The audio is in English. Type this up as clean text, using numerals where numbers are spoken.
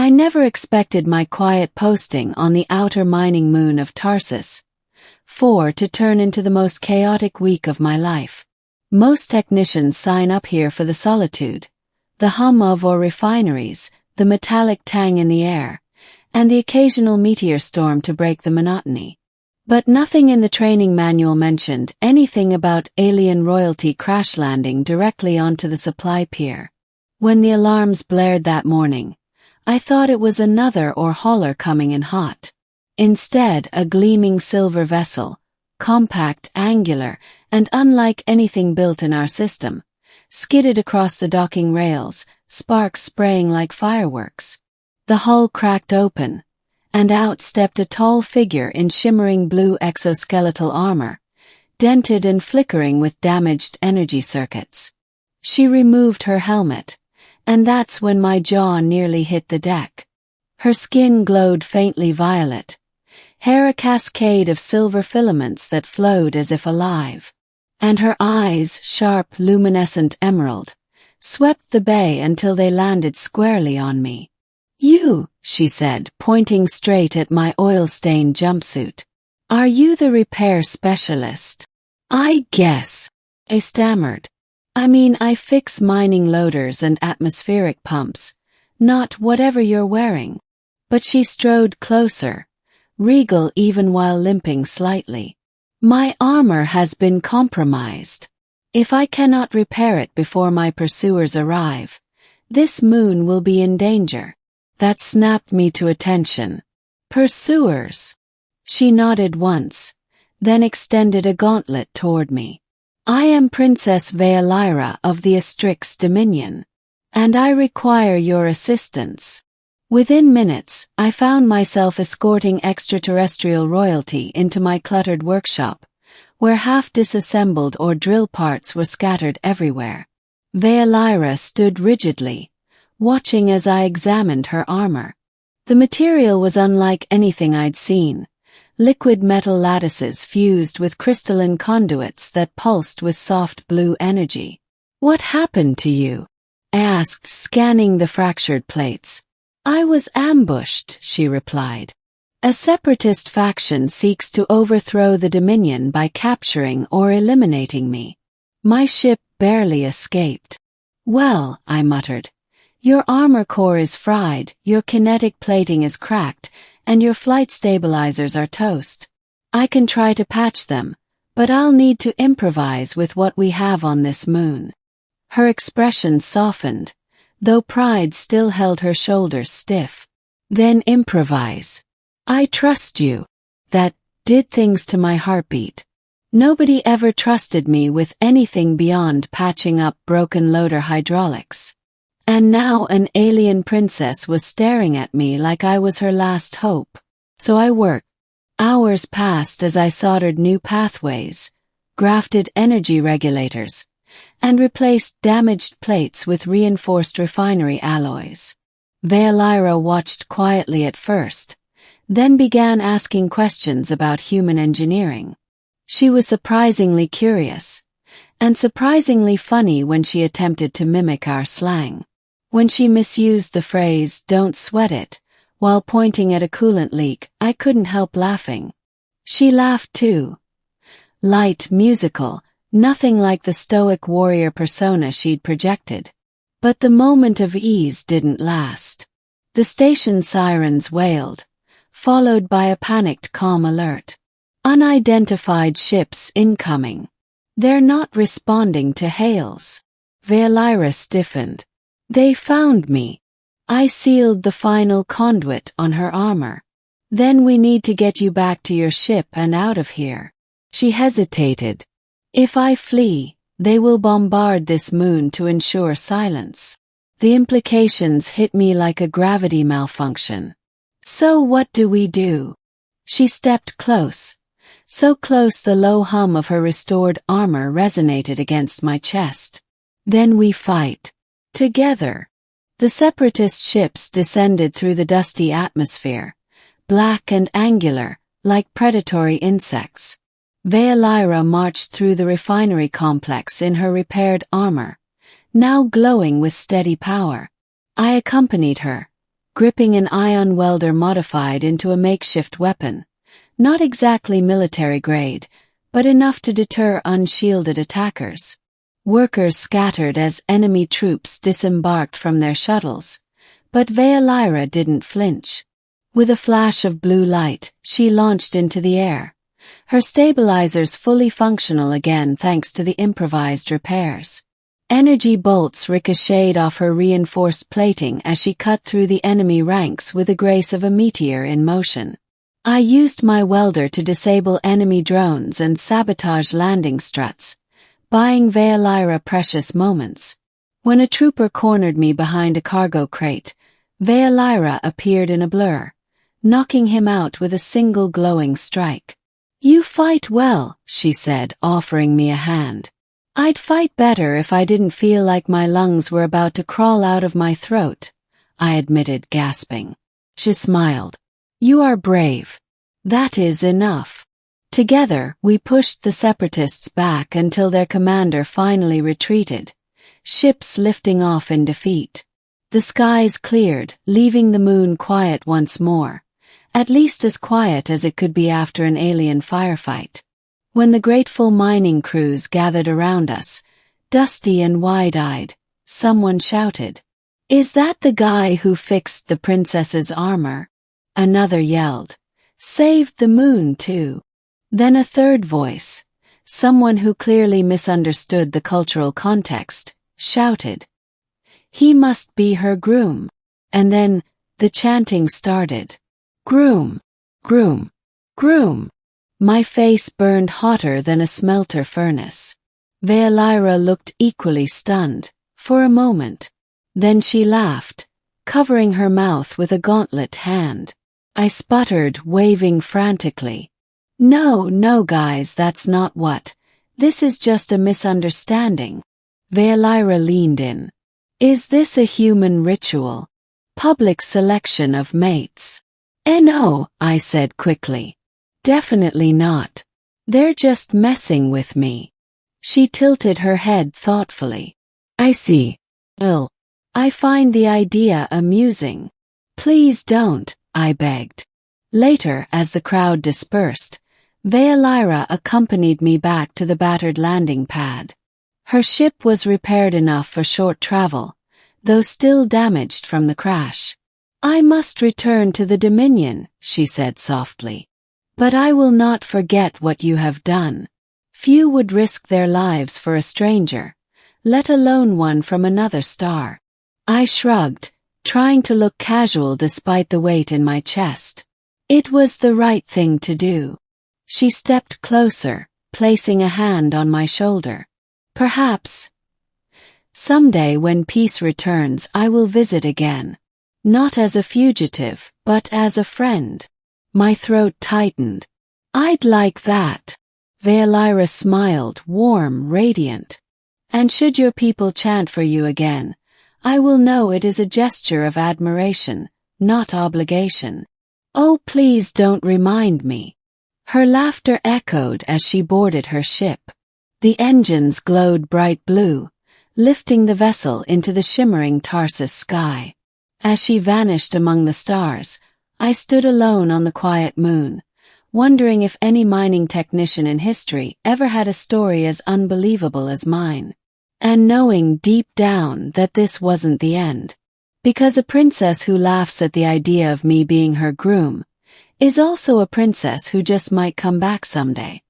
I never expected my quiet posting on the outer mining moon of Tarsus 4 to turn into the most chaotic week of my life. Most technicians sign up here for the solitude, the hum of ore refineries, the metallic tang in the air, and the occasional meteor storm to break the monotony. But nothing in the training manual mentioned anything about alien royalty crash landing directly onto the supply pier. When the alarms blared that morning, I thought it was another ore hauler coming in hot. Instead, a gleaming silver vessel, compact, angular, and unlike anything built in our system, skidded across the docking rails, sparks spraying like fireworks. The hull cracked open, and out stepped a tall figure in shimmering blue exoskeletal armor, dented and flickering with damaged energy circuits. She removed her helmet, and that's when my jaw nearly hit the deck. Her skin glowed faintly violet, hair a cascade of silver filaments that flowed as if alive, and her eyes, sharp, luminescent emerald, swept the bay until they landed squarely on me. "You," she said, pointing straight at my oil-stained jumpsuit. "Are you the repair specialist?" "I guess," I stammered. I fix mining loaders and atmospheric pumps, not whatever you're wearing." But she strode closer, regal even while limping slightly. "My armor has been compromised. If I cannot repair it before my pursuers arrive, this moon will be in danger." That snapped me to attention. "Pursuers?" She nodded once, then extended a gauntlet toward me. "I am Princess Veolyra of the Astrix Dominion, and I require your assistance." Within minutes, I found myself escorting extraterrestrial royalty into my cluttered workshop, where half-disassembled ore drill parts were scattered everywhere. Veolyra stood rigidly, watching as I examined her armor. The material was unlike anything I'd seen. Liquid metal lattices fused with crystalline conduits that pulsed with soft blue energy. "What happened to you?" I asked, scanning the fractured plates. "I was ambushed," she replied. "A separatist faction seeks to overthrow the Dominion by capturing or eliminating me. My ship barely escaped." "Well," I muttered, "your armor core is fried, your kinetic plating is cracked, and your flight stabilizers are toast. I can try to patch them, but I'll need to improvise with what we have on this moon." Her expression softened, though pride still held her shoulders stiff. "Then improvise. I trust you." That did things to my heartbeat. Nobody ever trusted me with anything beyond patching up broken loader hydraulics. And now an alien princess was staring at me like I was her last hope. So I worked. Hours passed as I soldered new pathways, grafted energy regulators, and replaced damaged plates with reinforced refinery alloys. Veolyra watched quietly at first, then began asking questions about human engineering. She was surprisingly curious, and surprisingly funny when she attempted to mimic our slang. When she misused the phrase, "don't sweat it," while pointing at a coolant leak, I couldn't help laughing. She laughed too. Light, musical, nothing like the stoic warrior persona she'd projected. But the moment of ease didn't last. The station sirens wailed, followed by a panicked calm alert. "Unidentified ships incoming. They're not responding to hails." Veolyra stiffened. "They found me." I sealed the final conduit on her armor. "Then we need to get you back to your ship and out of here." She hesitated. "If I flee, they will bombard this moon to ensure silence." The implications hit me like a gravity malfunction. "So what do we do?" She stepped close, so close the low hum of her restored armor resonated against my chest. "Then we fight. Together." The separatist ships descended through the dusty atmosphere, black and angular, like predatory insects. Veolyra marched through the refinery complex in her repaired armor, now glowing with steady power. I accompanied her, gripping an ion welder modified into a makeshift weapon. Not exactly military grade, but enough to deter unshielded attackers. Workers scattered as enemy troops disembarked from their shuttles, but Veolyra didn't flinch. With a flash of blue light, she launched into the air, her stabilizers fully functional again thanks to the improvised repairs. Energy bolts ricocheted off her reinforced plating as she cut through the enemy ranks with the grace of a meteor in motion. I used my welder to disable enemy drones and sabotage landing struts, buying Veolyra precious moments. When a trooper cornered me behind a cargo crate, Veolyra appeared in a blur, knocking him out with a single glowing strike. "You fight well," she said, offering me a hand. "I'd fight better if I didn't feel like my lungs were about to crawl out of my throat," I admitted, gasping. She smiled. "You are brave. That is enough." Together, we pushed the separatists back until their commander finally retreated, ships lifting off in defeat. The skies cleared, leaving the moon quiet once more, at least as quiet as it could be after an alien firefight. When the grateful mining crews gathered around us, dusty and wide-eyed, someone shouted, "Is that the guy who fixed the princess's armor?" Another yelled, "Saved the moon too." Then a third voice, someone who clearly misunderstood the cultural context, shouted, "He must be her groom." And then, the chanting started. "Groom, groom, groom." My face burned hotter than a smelter furnace. Veolyra looked equally stunned, for a moment. Then she laughed, covering her mouth with a gauntlet hand. I sputtered, waving frantically. No, guys, that's not what. This is just a misunderstanding." Veolyra leaned in. "Is this a human ritual? Public selection of mates?" "No," I said quickly. "Definitely not. They're just messing with me." She tilted her head thoughtfully. "I see. I find the idea amusing." "Please don't," I begged. Later, as the crowd dispersed, Veolyra accompanied me back to the battered landing pad. Her ship was repaired enough for short travel, though still damaged from the crash. "I must return to the Dominion," she said softly. "But I will not forget what you have done." Few would risk their lives for a stranger, let alone one from another star. I shrugged, trying to look casual despite the weight in my chest. It was the right thing to do. She stepped closer, placing a hand on my shoulder. "Perhaps someday when peace returns I will visit again. Not as a fugitive, but as a friend." My throat tightened. "I'd like that." Veolyra smiled, warm, radiant. "And should your people chant for you again, I will know it is a gesture of admiration, not obligation." "Oh, please don't remind me." Her laughter echoed as she boarded her ship. The engines glowed bright blue, lifting the vessel into the shimmering Tarsus sky. As she vanished among the stars, I stood alone on the quiet moon, wondering if any mining technician in history ever had a story as unbelievable as mine. And knowing deep down that this wasn't the end. Because a princess who laughs at the idea of me being her groom is also a princess who just might come back someday.